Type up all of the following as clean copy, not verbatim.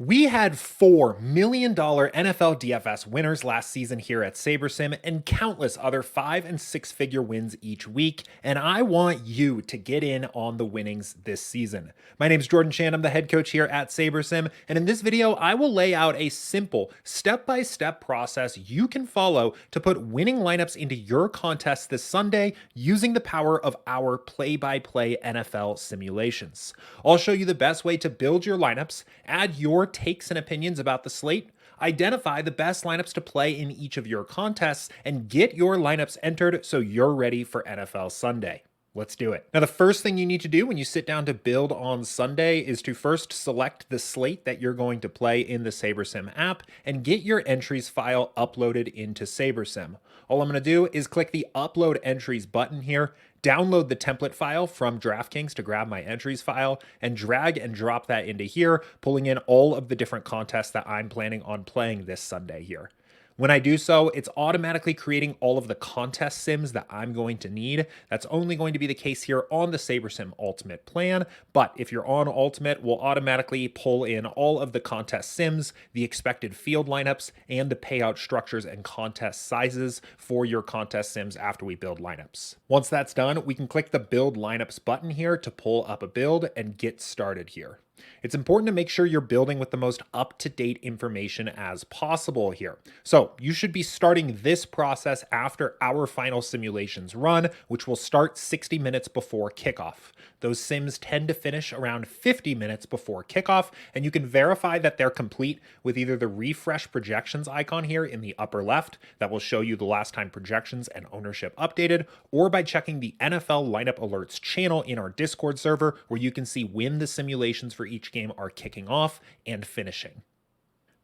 We had $4 million NFL DFS winners last season here at SaberSim and countless other 5 and 6 figure wins each week, and I want you to get in on the winnings this season. My name is Jordan Chan, I'm the head coach here at SaberSim, and in this video I will lay out a simple step-by-step process you can follow to put winning lineups into your contest this Sunday using the power of our play-by-play NFL simulations. I'll show you the best way to build your lineups, add your takes and opinions about the slate, identify the best lineups to play in each of your contests, and get your lineups entered so you're ready for NFL Sunday. Let's do it. Now, the first thing you need to do when you sit down to build on Sunday is to first select the slate that you're going to play in the SaberSim app and get your entries file uploaded into SaberSim. All I'm going to do is click the Upload Entries button here, download the template file from DraftKings to grab my entries file, and drag and drop that into here, pulling in all of the different contests that I'm planning on playing this Sunday here. When I do so, it's automatically creating all of the contest sims that I'm going to need. That's only going to be the case here on the SaberSim Ultimate plan, but if you're on Ultimate, we'll automatically pull in all of the contest sims, the expected field lineups, and the payout structures and contest sizes for your contest sims after we build lineups. Once that's done, we can click the Build Lineups button here to pull up a build and get started here. It's important to make sure you're building with the most up-to-date information as possible here. So you should be starting this process after our final simulations run, which will start 60 minutes before kickoff. Those sims tend to finish around 50 minutes before kickoff, and you can verify that they're complete with either the refresh projections icon here in the upper left that will show you the last time projections and ownership updated, or by checking the NFL lineup alerts channel in our Discord server where you can see when the simulations for each game are kicking off and finishing.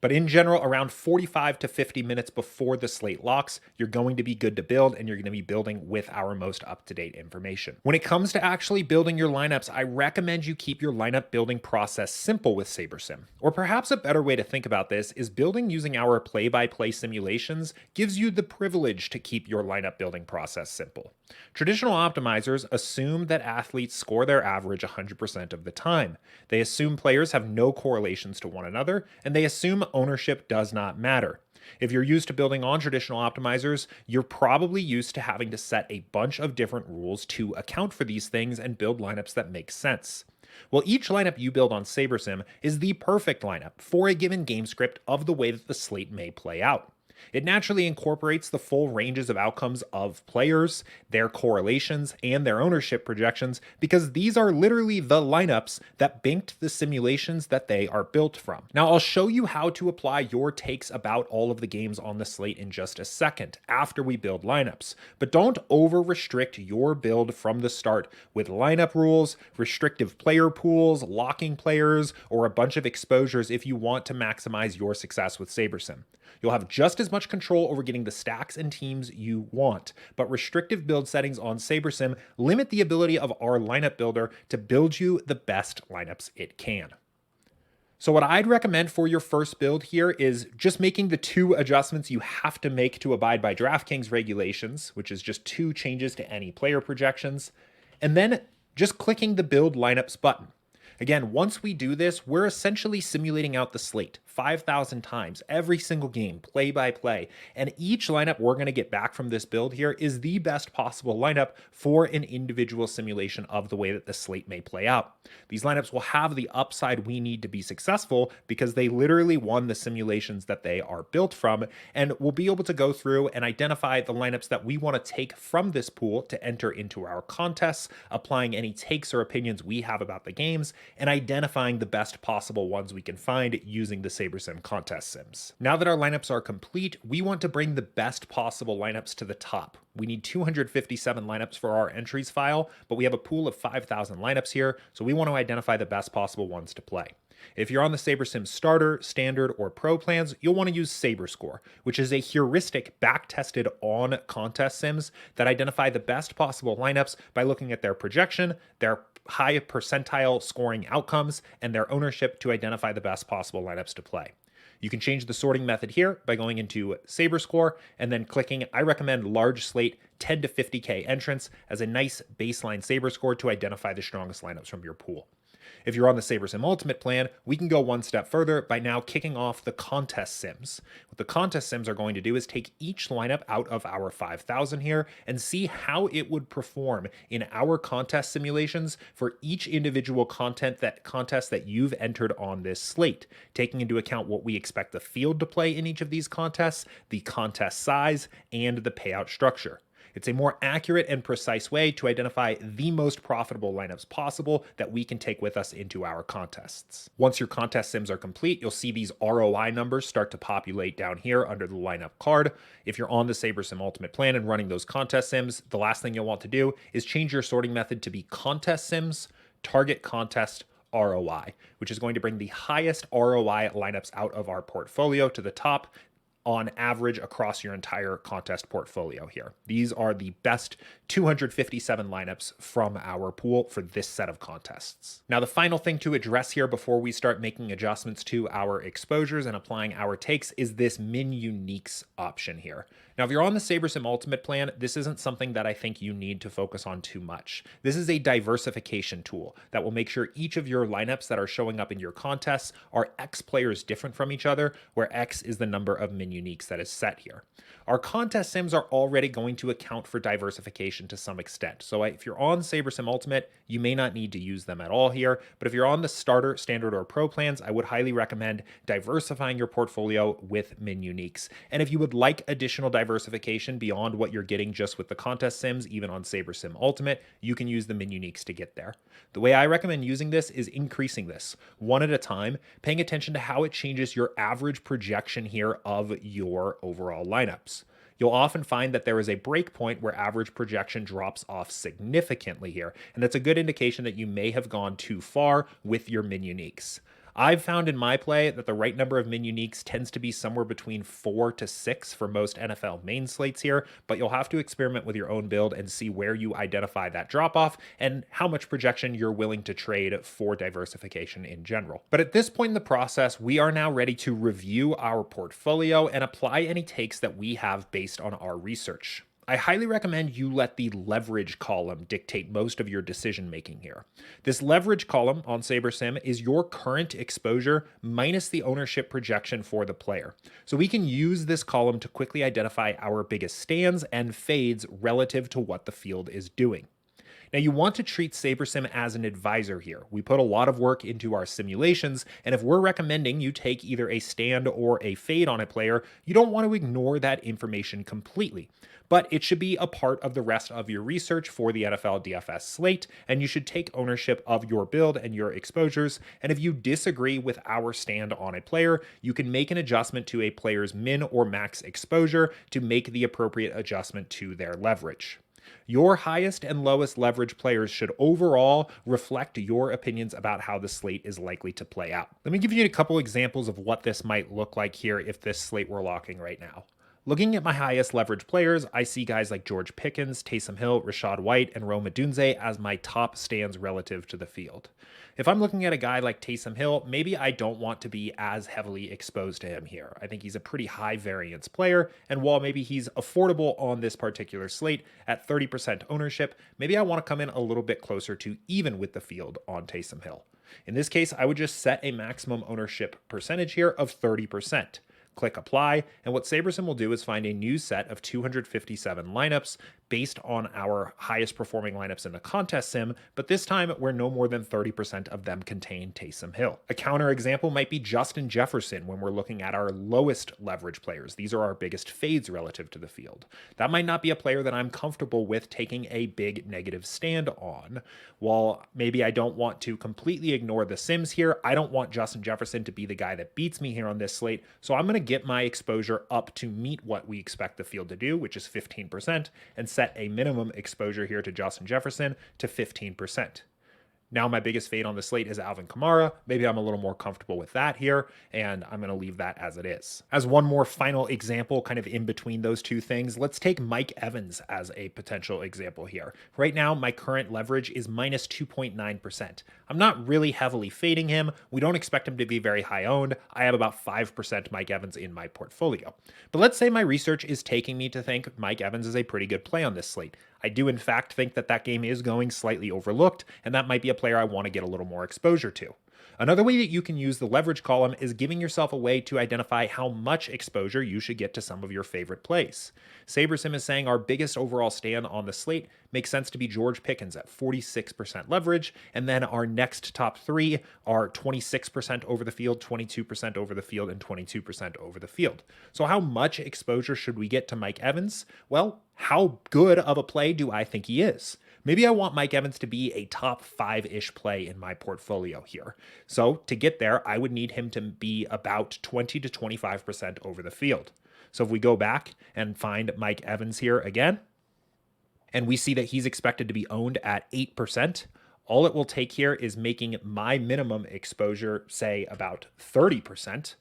But in general, around 45 to 50 minutes before the slate locks, you're going to be good to build, and you're going to be building with our most up-to-date information. When it comes to actually building your lineups, I recommend you keep your lineup building process simple with SaberSim. Or perhaps a better way to think about this is building using our play-by-play simulations gives you the privilege to keep your lineup building process simple. Traditional optimizers assume that athletes score their average 100% of the time. They assume players have no correlations to one another, and they assume ownership does not matter. If you're used to building on traditional optimizers, you're probably used to having to set a bunch of different rules to account for these things and build lineups that make sense. Well, each lineup you build on SaberSim is the perfect lineup for a given game script of the way that the slate may play out. It naturally incorporates the full ranges of outcomes of players, their correlations, and their ownership projections, because these are literally the lineups that banked the simulations that they are built from. Now, I'll show you how to apply your takes about all of the games on the slate in just a second after we build lineups, but don't over-restrict your build from the start with lineup rules, restrictive player pools, locking players, or a bunch of exposures if you want to maximize your success with SaberSim. You'll have just as much control over getting the stacks and teams you want, but restrictive build settings on SaberSim limit the ability of our lineup builder to build you the best lineups it can. So what I'd recommend for your first build here is just making the 2 adjustments you have to make to abide by DraftKings regulations, which is just 2 changes to any player projections, and then just clicking the Build Lineups button. Again, once we do this, we're essentially simulating out the slate 5,000 times, every single game, play by play. And each lineup we're going to get back from this build here is the best possible lineup for an individual simulation of the way that the slate may play out. These lineups will have the upside we need to be successful because they literally won the simulations that they are built from, and we'll be able to go through and identify the lineups that we want to take from this pool to enter into our contests, applying any takes or opinions we have about the games, and identifying the best possible ones we can find using the SaberSim contest sims. Now that our lineups are complete, we want to bring the best possible lineups to the top. We need 257 lineups for our entries file, but we have a pool of 5,000 lineups here, so we want to identify the best possible ones to play. If you're on the SaberSim Starter, Standard, or Pro plans, you'll want to use SaberScore, which is a heuristic back-tested on contest sims that identify the best possible lineups by looking at their projection, their high percentile scoring outcomes, and their ownership to identify the best possible lineups to play. You can change the sorting method here by going into SaberScore and then clicking, I recommend large slate 10 to 50K entrants as a nice baseline SaberScore to identify the strongest lineups from your pool. If you're on the SaberSim Ultimate plan, we can go one step further by now kicking off the contest sims. What the contest sims are going to do is take each lineup out of our 5,000 here and see how it would perform in our contest simulations for each individual contest that you've entered on this slate, taking into account what we expect the field to play in each of these contests, the contest size, and the payout structure. It's a more accurate and precise way to identify the most profitable lineups possible that we can take with us into our contests. Once your contest sims are complete, you'll see these ROI numbers start to populate down here under the lineup card. If you're on the SaberSim Ultimate plan and running those contest sims, the last thing you'll want to do is change your sorting method to be contest sims, target contest, ROI, which is going to bring the highest ROI lineups out of our portfolio to the top on average across your entire contest portfolio here. These are the best 257 lineups from our pool for this set of contests. Now, the final thing to address here before we start making adjustments to our exposures and applying our takes is this min uniques option here. Now, if you're on the SaberSim Ultimate plan, this isn't something that I think you need to focus on too much. This is a diversification tool that will make sure each of your lineups that are showing up in your contests are X players different from each other, where X is the number of min uniques that is set here. Our contest sims are already going to account for diversification to some extent. So if you're on SaberSim Ultimate, you may not need to use them at all here. But if you're on the starter, standard, or pro plans, I would highly recommend diversifying your portfolio with min uniques. And if you would like additional diversification beyond what you're getting just with the contest sims, even on SaberSim Ultimate, you can use the min uniques to get there. The way I recommend using this is increasing this one at a time, paying attention to how it changes your average projection here of your overall lineups. You'll often find that there is a break point where average projection drops off significantly here, and that's a good indication that you may have gone too far with your min uniques. I've found in my play that the right number of min uniques tends to be somewhere between 4 to 6 for most NFL main slates here, but you'll have to experiment with your own build and see where you identify that drop off and how much projection you're willing to trade for diversification in general. But at this point in the process, we are now ready to review our portfolio and apply any takes that we have based on our research. I highly recommend you let the leverage column dictate most of your decision making here. This leverage column on SaberSim is your current exposure minus the ownership projection for the player. So we can use this column to quickly identify our biggest stands and fades relative to what the field is doing. Now, you want to treat SaberSim as an advisor here. We put a lot of work into our simulations, and if we're recommending you take either a stand or a fade on a player, you don't want to ignore that information completely. But it should be a part of the rest of your research for the NFL DFS slate, and you should take ownership of your build and your exposures. And if you disagree with our stand on a player, you can make an adjustment to a player's min or max exposure to make the appropriate adjustment to their leverage. Your highest and lowest leverage players should overall reflect your opinions about how the slate is likely to play out. Let me give you a couple examples of what this might look like here if this slate were locking right now. Looking at my highest leverage players, I see guys like George Pickens, Taysom Hill, Rashad White, and Rome Odunze as my top stands relative to the field. If I'm looking at a guy like Taysom Hill, maybe I don't want to be as heavily exposed to him here. I think he's a pretty high variance player, and while maybe he's affordable on this particular slate at 30% ownership, maybe I want to come in a little bit closer to even with the field on Taysom Hill. In this case, I would just set a maximum ownership percentage here of 30%. Click apply, and what SaberSim will do is find a new set of 257 lineups based on our highest performing lineups in the contest sim, but this time where no more than 30% of them contain Taysom Hill. A counter example might be Justin Jefferson when we're looking at our lowest leverage players. These are our biggest fades relative to the field. That might not be a player that I'm comfortable with taking a big negative stand on. While maybe I don't want to completely ignore the sims here, I don't want Justin Jefferson to be the guy that beats me here on this slate, so I'm going to get my exposure up to meet what we expect the field to do, which is 15%, and set a minimum exposure here to Justin Jefferson to 15%. Now my biggest fade on the slate is Alvin Kamara. Maybe I'm a little more comfortable with that here, and I'm going to leave that as it is. As one more final example, kind of in between those two things, let's take Mike Evans as a potential example here. Right now, my current leverage is minus 2.9%. I'm not really heavily fading him. We don't expect him to be very high owned. I have about 5% Mike Evans in my portfolio. But let's say my research is taking me to think Mike Evans is a pretty good play on this slate. I do in fact think that that game is going slightly overlooked, and that might be a a player I want to get a little more exposure to. Another way that you can use the leverage column is giving yourself a way to identify how much exposure you should get to some of your favorite plays. SaberSim is saying our biggest overall stand on the slate makes sense to be George Pickens at 46% leverage, and then our next top three are 26% over the field, 22% over the field, and 22% over the field. So how much exposure should we get to Mike Evans? Well, how good of a play do I think he is? Maybe I want Mike Evans to be a top 5-ish play in my portfolio here. So to get there, I would need him to be about 20 to 25% over the field. So if we go back and find Mike Evans here again, and we see that he's expected to be owned at 8%, all it will take here is making my minimum exposure, say, about 30%,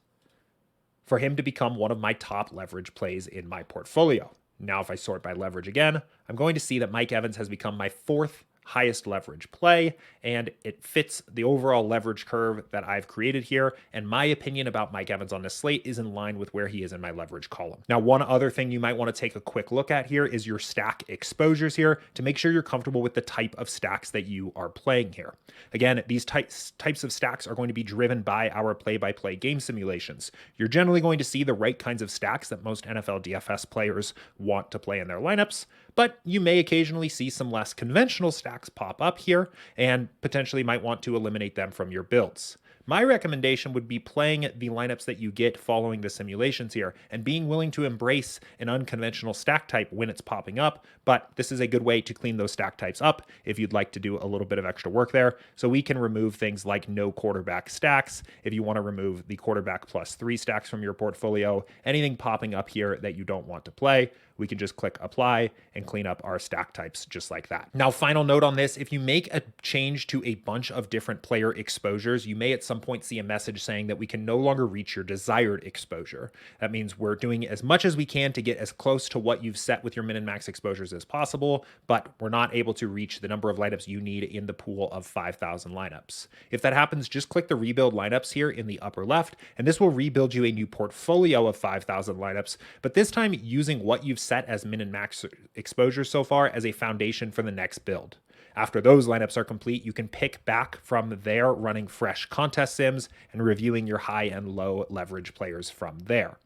for him to become one of my top leverage plays in my portfolio. Now, if I sort by leverage again, I'm going to see that Mike Evans has become my fourth highest leverage play, and it fits the overall leverage curve that I've created here. And my opinion about Mike Evans on this slate is in line with where he is in my leverage column. Now, one other thing you might want to take a quick look at here is your stack exposures here to make sure you're comfortable with the type of stacks that you are playing here. Again, these types of stacks are going to be driven by our play-by-play game simulations. You're generally going to see the right kinds of stacks that most NFL DFS players want to play in their lineups, but you may occasionally see some less conventional stacks pop up here and potentially might want to eliminate them from your builds. My recommendation would be playing the lineups that you get following the simulations here and being willing to embrace an unconventional stack type when it's popping up, but this is a good way to clean those stack types up if you'd like to do a little bit of extra work there. So we can remove things like no quarterback stacks. If you want to remove the quarterback +3 stacks from your portfolio, anything popping up here that you don't want to play, we can just click apply and clean up our stack types just like that. Now, final note on this, if you make a change to a bunch of different player exposures, you may at some point see a message saying that we can no longer reach your desired exposure. That means we're doing as much as we can to get as close to what you've set with your min and max exposures as possible, but we're not able to reach the number of lineups you need in the pool of 5,000 lineups. If that happens, just click the rebuild lineups here in the upper left, and this will rebuild you a new portfolio of 5,000 lineups, but this time using what you've set as min and max exposure so far as a foundation for the next build. After those lineups are complete, you can pick back from there, running fresh contest sims and reviewing your high and low leverage players from there.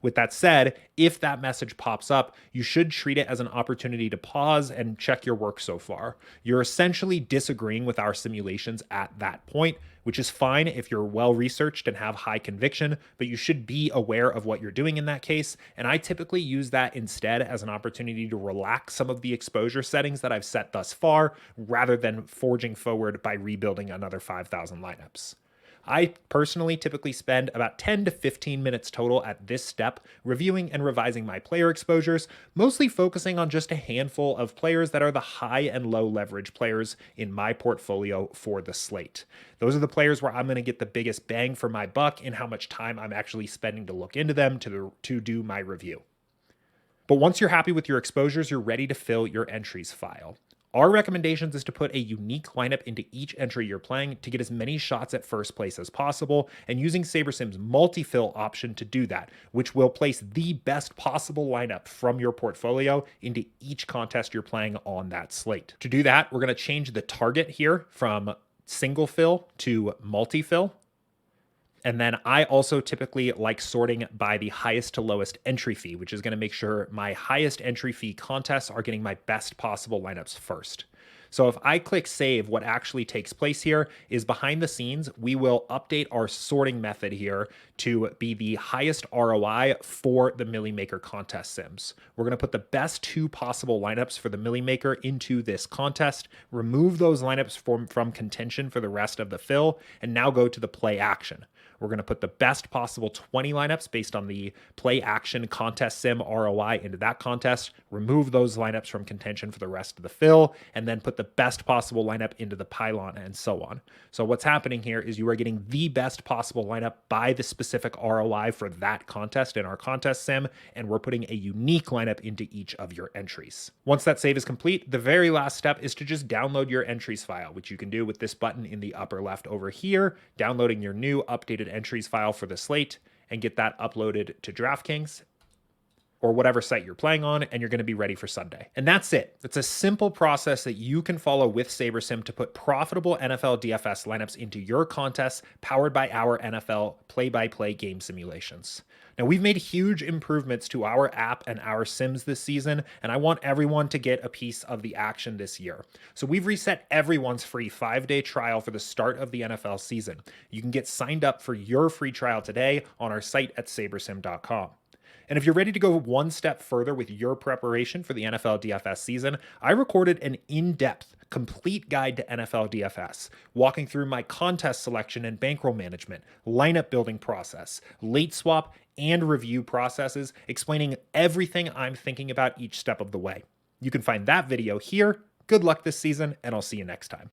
With that said, if that message pops up, you should treat it as an opportunity to pause and check your work so far. You're essentially disagreeing with our simulations at that point, which is fine if you're well-researched and have high conviction, but you should be aware of what you're doing in that case. And I typically use that instead as an opportunity to relax some of the exposure settings that I've set thus far, rather than forging forward by rebuilding another 5,000 lineups. I personally typically spend about 10 to 15 minutes total at this step reviewing and revising my player exposures, mostly focusing on just a handful of players that are the high and low leverage players in my portfolio for the slate. Those are the players where I'm going to get the biggest bang for my buck in how much time I'm actually spending to look into them to do my review. But once you're happy with your exposures, you're ready to fill your entries file. Our recommendations is to put a unique lineup into each entry you're playing to get as many shots at first place as possible, and using SaberSim's multi-fill option to do that, which will place the best possible lineup from your portfolio into each contest you're playing on that slate. To do that, we're going to change the target here from single fill to multi-fill. And then I also typically like sorting by the highest to lowest entry fee, which is going to make sure my highest entry fee contests are getting my best possible lineups first. So if I click save, what actually takes place here is behind the scenes, we will update our sorting method here to be the highest ROI for the Millie Maker contest sims. We're going to put the best 2 possible lineups for the Millie Maker into this contest, remove those lineups from contention for the rest of the fill, and now go to the play action. We're going to put the best possible 20 lineups based on the play action contest sim ROI into that contest, remove those lineups from contention for the rest of the fill, and then put the best possible lineup into the pylon and so on. So what's happening here is you are getting the best possible lineup by the specific ROI for that contest in our contest sim, and we're putting a unique lineup into each of your entries. Once that save is complete, the very last step is to just download your entries file, which you can do with this button in the upper left over here, downloading your new updated entries file for the slate, and get that uploaded to DraftKings. or whatever site you're playing on, and you're going to be ready for Sunday. And that's it. It's a simple process that you can follow with SaberSim to put profitable NFL DFS lineups into your contests powered by our NFL play-by-play game simulations. Now, we've made huge improvements to our app and our sims this season, and I want everyone to get a piece of the action this year. So we've reset everyone's free 5-day trial for the start of the NFL season. You can get signed up for your free trial today on our site at SaberSim.com. And if you're ready to go one step further with your preparation for the NFL DFS season, I recorded an in-depth, complete guide to NFL DFS, walking through my contest selection and bankroll management, lineup building process, late swap, and review processes, explaining everything I'm thinking about each step of the way. You can find that video here. Good luck this season, and I'll see you next time.